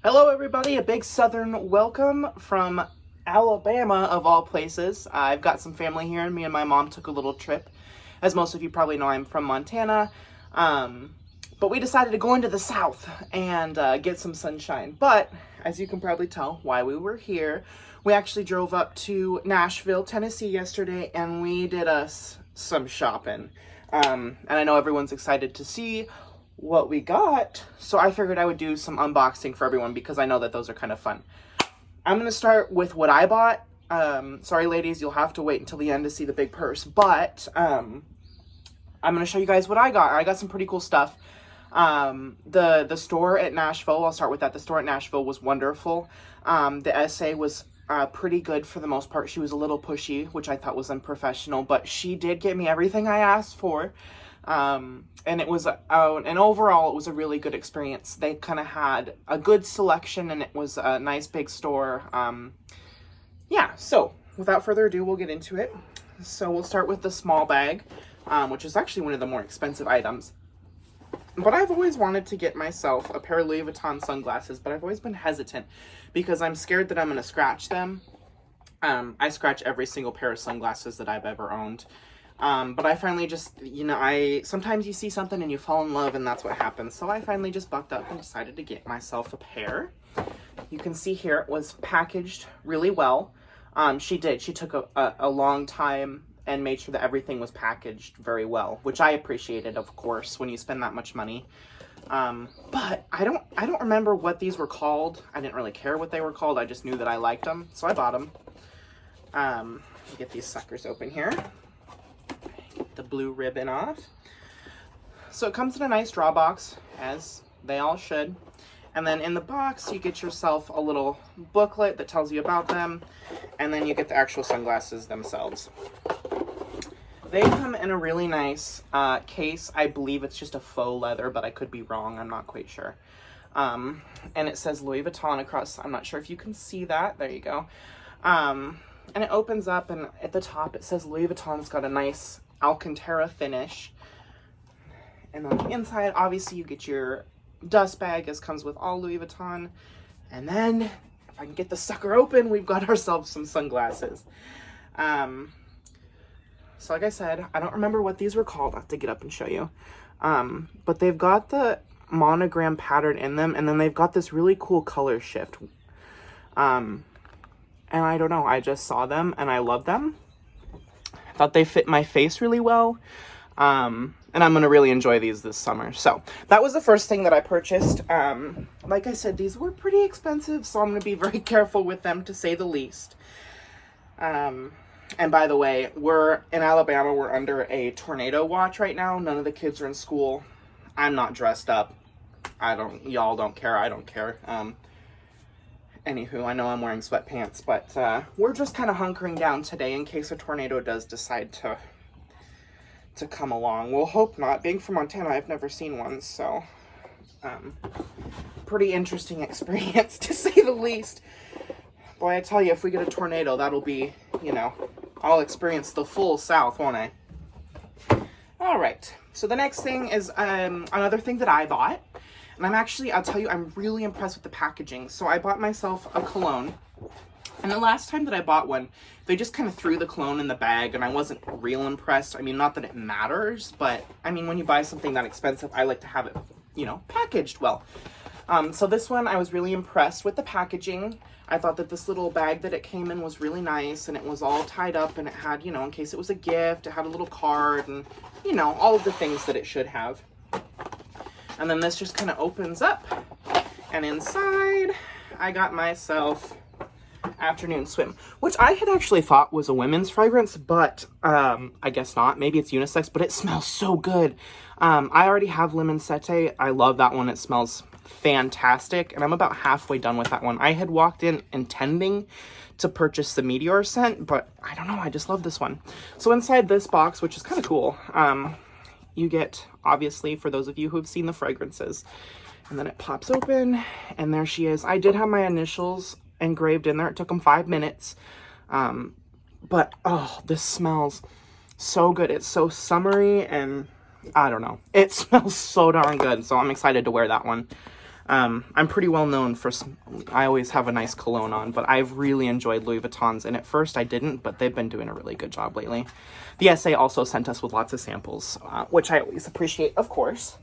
Hello everybody, a big southern welcome from Alabama of all places. I've got some family here and me and my mom took a little trip. As most of you probably know, I'm from Montana, but we decided to go into the south and get some sunshine. But as you can probably tell why we were here, we actually drove up to Nashville, Tennessee yesterday and we did us some shopping. And I know everyone's excited to see what we got, so I figured I would do some unboxing for everyone because I know that those are kind of fun. I'm gonna start with what I bought. Sorry ladies, you'll have to wait until the end to see the big purse, but I'm gonna show you guys what I got. I got some pretty cool stuff. The store at Nashville, I'll start with that. The store at Nashville was wonderful. The essay was pretty good for the most part. She was a little pushy, which I thought was unprofessional, but she did get me everything I asked for. And it was, and overall, it was a really good experience. They kind of had a good selection, and it was a nice big store. Yeah, so without further ado, we'll get into it. So we'll start with the small bag, which is actually one of the more expensive items. But I've always wanted to get myself a pair of Louis Vuitton sunglasses, but I've always been hesitant because I'm scared that I'm going to scratch them. I scratch every single pair of sunglasses that I've ever owned. But I finally just, sometimes you see something and you fall in love and that's what happens. So I finally just bucked up and decided to get myself a pair. You can see here it was packaged really well. She took a long time and made sure that everything was packaged very well, which I appreciated, of course, when you spend that much money. But I don't remember what these were called. I didn't really care what they were called. I just knew that I liked them, so I bought them. Get these suckers open here. The blue ribbon off. So it comes in a nice draw box, as they all should. And then in the box, you get yourself a little booklet that tells you about them. And then you get the actual sunglasses themselves. They come in a really nice case. I believe it's just a faux leather, but I could be wrong. I'm not quite sure. And it says Louis Vuitton across. I'm not sure if you can see that. There you go. And it opens up, and at the top it says Louis Vuitton. It's got a nice Alcantara finish. And on the inside, obviously, you get your dust bag, as comes with all Louis Vuitton. And then, if I can get the sucker open, we've got ourselves some sunglasses. So like I said, I don't remember what these were called. I have to get up and show you. But they've got the monogram pattern in them, and then they've got this really cool color shift. And I don't know, I just saw them and I love them. I thought they fit my face really well. And I'm going to really enjoy these this summer. So that was the first thing that I purchased. Like I said, these were pretty expensive, so I'm going to be very careful with them, to say the least. And by the way, we're in Alabama. We're under a tornado watch right now. None of the kids are in school. I'm not dressed up. Y'all don't care. I don't care. Anywho, I know I'm wearing sweatpants, but we're just kind of hunkering down today in case a tornado does decide to come along. We'll hope not. Being from Montana, I've never seen one, so pretty interesting experience, to say the least. Boy, I tell you, if we get a tornado, that'll be, I'll experience the full South, won't I? All right, so the next thing is another thing that I bought. And I'll tell you, I'm really impressed with the packaging. So I bought myself a cologne. And the last time that I bought one, they just kind of threw the cologne in the bag, and I wasn't real impressed. I mean, not that it matters, but I mean, when you buy something that expensive, I like to have it, packaged well. So this one, I was really impressed with the packaging. I thought that this little bag that it came in was really nice, and it was all tied up, and it had, in case it was a gift, it had a little card, and, all of the things that it should have. And then this just kind of opens up, and inside I got myself Afternoon Swim, which I had actually thought was a women's fragrance, but I guess not. Maybe it's unisex, but it smells so good. I already have Lemon Sete. I love that one. It smells fantastic, and I'm about halfway done with that one. I had walked in intending to purchase the Meteor scent, but I don't know. I just love this one. So inside this box, which is kind of cool, you get, obviously, for those of you who have seen the fragrances. And then it pops open, and there she is. I did have my initials engraved in there. It took them 5 minutes. But, oh, this smells so good. It's so summery, and I don't know. It smells so darn good, so I'm excited to wear that one. I'm pretty well known for, I always have a nice cologne on, but I've really enjoyed Louis Vuittons, and at first I didn't, but they've been doing a really good job lately. The SA also sent us with lots of samples, which I always appreciate, of course.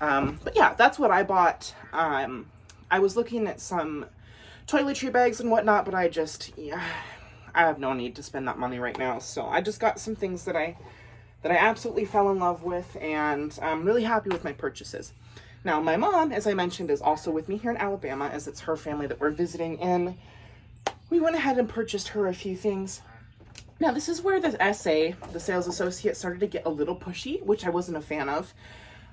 But yeah, that's what I bought. I was looking at some toiletry bags and whatnot, but I have no need to spend that money right now, so I just got some things that I absolutely fell in love with, and I'm really happy with my purchases. Now, my mom, as I mentioned, is also with me here in Alabama, as it's her family that we're visiting, and we went ahead and purchased her a few things. Now, this is where the SA, the sales associate, started to get a little pushy, which I wasn't a fan of.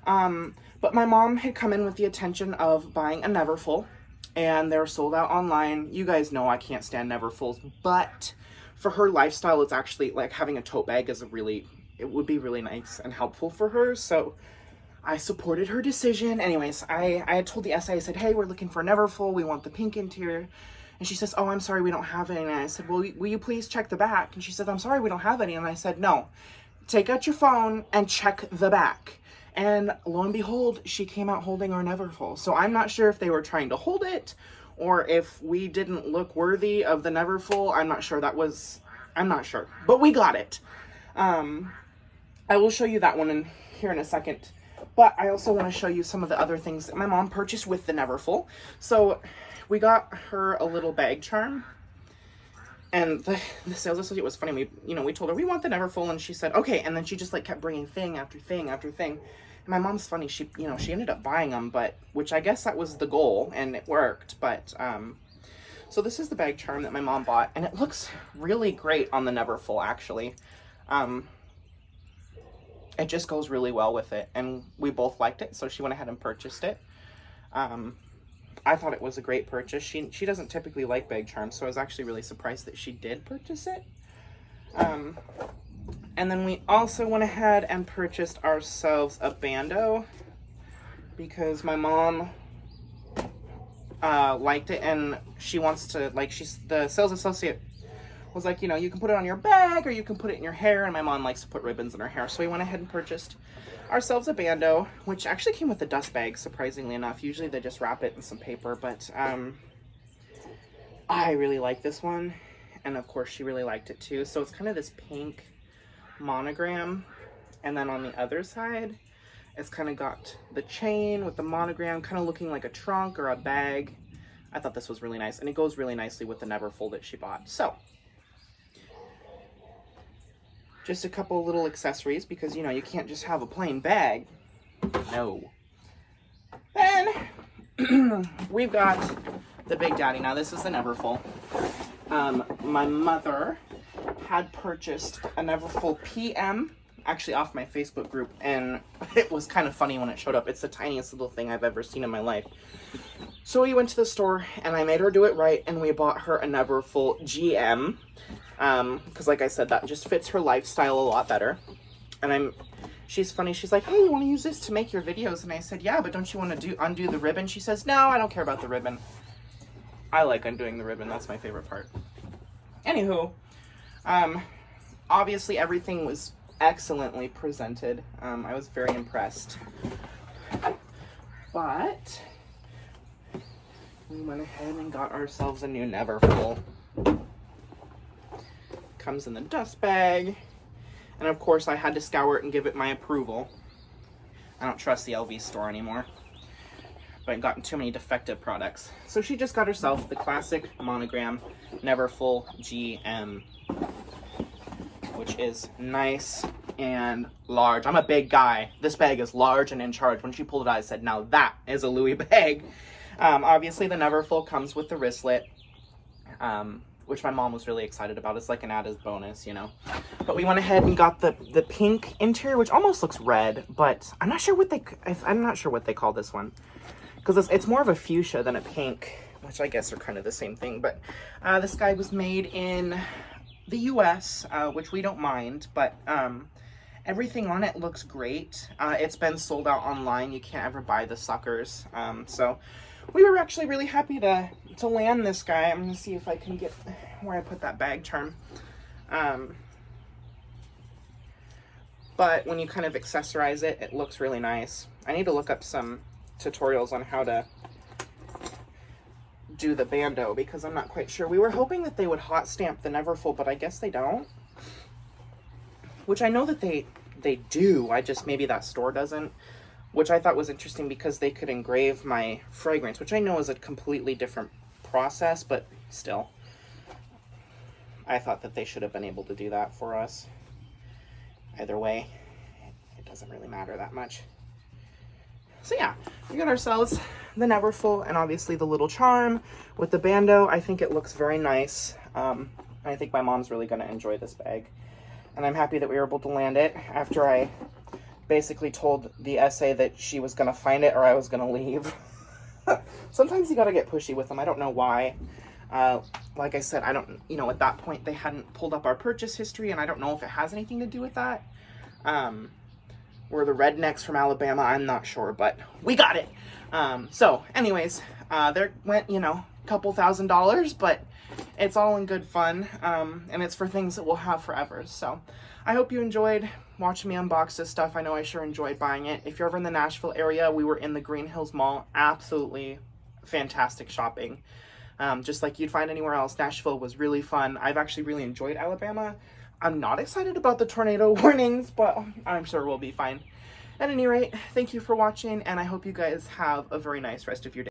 But my mom had come in with the intention of buying a Neverfull, and they're sold out online. You guys know I can't stand Neverfulls, but for her lifestyle, it's actually like having a tote bag is it would be really nice and helpful for her, so I supported her decision. Anyways, I had told the SA, I said, hey, we're looking for a Neverfull. We want the pink interior. And she says, oh, I'm sorry, we don't have any. And I said, well, will you please check the back? And she said, I'm sorry, we don't have any. And I said, no, take out your phone and check the back. And lo and behold, she came out holding our Neverfull. So I'm not sure if they were trying to hold it or if we didn't look worthy of the Neverfull. I'm not sure. I'm not sure. But we got it. I will show you that one here in a second. But I also want to show you some of the other things that my mom purchased with the Neverfull. So we got her a little bag charm. And the sales associate was funny. We told her we want the Neverfull, and she said, okay. And then she just like kept bringing thing after thing after thing. And my mom's funny. She ended up buying them, which I guess that was the goal, and it worked. But, so this is the bag charm that my mom bought, and it looks really great on the Neverfull, actually. It just goes really well with it, and we both liked it, so she went ahead and purchased it. I thought it was a great purchase. She doesn't typically like bag charms, so I was actually really surprised that she did purchase it. And then we also went ahead and purchased ourselves a bandeau because my mom liked it, and she wants to, the sales associate was like, you can put it on your bag or you can put it in your hair, and my mom likes to put ribbons in her hair. So we went ahead and purchased ourselves a bandeau, which actually came with a dust bag, surprisingly enough. Usually they just wrap it in some paper, but I really like this one, and of course she really liked it too. So it's kind of this pink monogram, and then on the other side it's kind of got the chain with the monogram, kind of looking like a trunk or a bag. I thought this was really nice, and it goes really nicely with the Neverfull that she bought. So just a couple little accessories, because you can't just have a plain bag. No. Then we've got the Big Daddy. Now this is the Neverfull. My mother had purchased a Neverfull PM, actually off my Facebook group, and it was kind of funny when it showed up. It's the tiniest little thing I've ever seen in my life. So we went to the store, and I made her do it right, and we bought her a Neverfull GM. Because like I said, that just fits her lifestyle a lot better. And she's funny, she's like, hey, you want to use this to make your videos? And I said, yeah, but don't you want to undo the ribbon? She says, no, I don't care about the ribbon. I like undoing the ribbon, that's my favorite part. Anywho, obviously everything was excellently presented. I was very impressed. But we went ahead and got ourselves a new Neverfull. Comes in the dust bag, and of course I had to scour it and give it my approval. I don't trust the LV store anymore, but I've gotten too many defective products. So she just got herself the classic monogram Neverfull GM, which is nice and large. I'm a big guy. This bag is large and in charge. When she pulled it out, I said, now that is a Louis bag. Obviously the Neverfull comes with the wristlet, which my mom was really excited about. It's like an added bonus, But we went ahead and got the pink interior, which almost looks red, but I'm not sure what they call this one, because it's more of a fuchsia than a pink, which I guess are kind of the same thing. But this guy was made in the US, which we don't mind, but everything on it looks great. It's been sold out online. You can't ever buy the suckers. So we were actually really happy to land this guy. I'm going to see if I can get where I put that bag charm. But when you kind of accessorize it, it looks really nice. I need to look up some tutorials on how to do the bandeau because I'm not quite sure. We were hoping that they would hot stamp the Neverfull, but I guess they don't. Which I know that they do. I just, maybe that store doesn't. Which I thought was interesting because they could engrave my fragrance, which I know is a completely different process, but still. I thought that they should have been able to do that for us. Either way, it doesn't really matter that much. So yeah, we got ourselves the Neverfull and obviously the little charm with the bandeau. I think it looks very nice. I think my mom's really going to enjoy this bag. And I'm happy that we were able to land it after I basically told the SA that she was going to find it or I was going to leave. Sometimes you got to get pushy with them. I don't know why. Like I said, I don't, you know, at that point they hadn't pulled up our purchase history and I don't know if it has anything to do with that. We're the rednecks from Alabama, I'm not sure, but we got it. So anyways, there went, you know, a couple $1,000s, but it's all in good fun. And it's for things that we'll have forever. So I hope you enjoyed watching me unbox this stuff. I know I sure enjoyed buying it. If you're ever in the Nashville area, we were in the Green Hills Mall. Absolutely fantastic shopping. Just like you'd find anywhere else. Nashville was really fun. I've actually really enjoyed Alabama. I'm not excited about the tornado warnings, but I'm sure we'll be fine. At any rate, thank you for watching, and I hope you guys have a very nice rest of your day.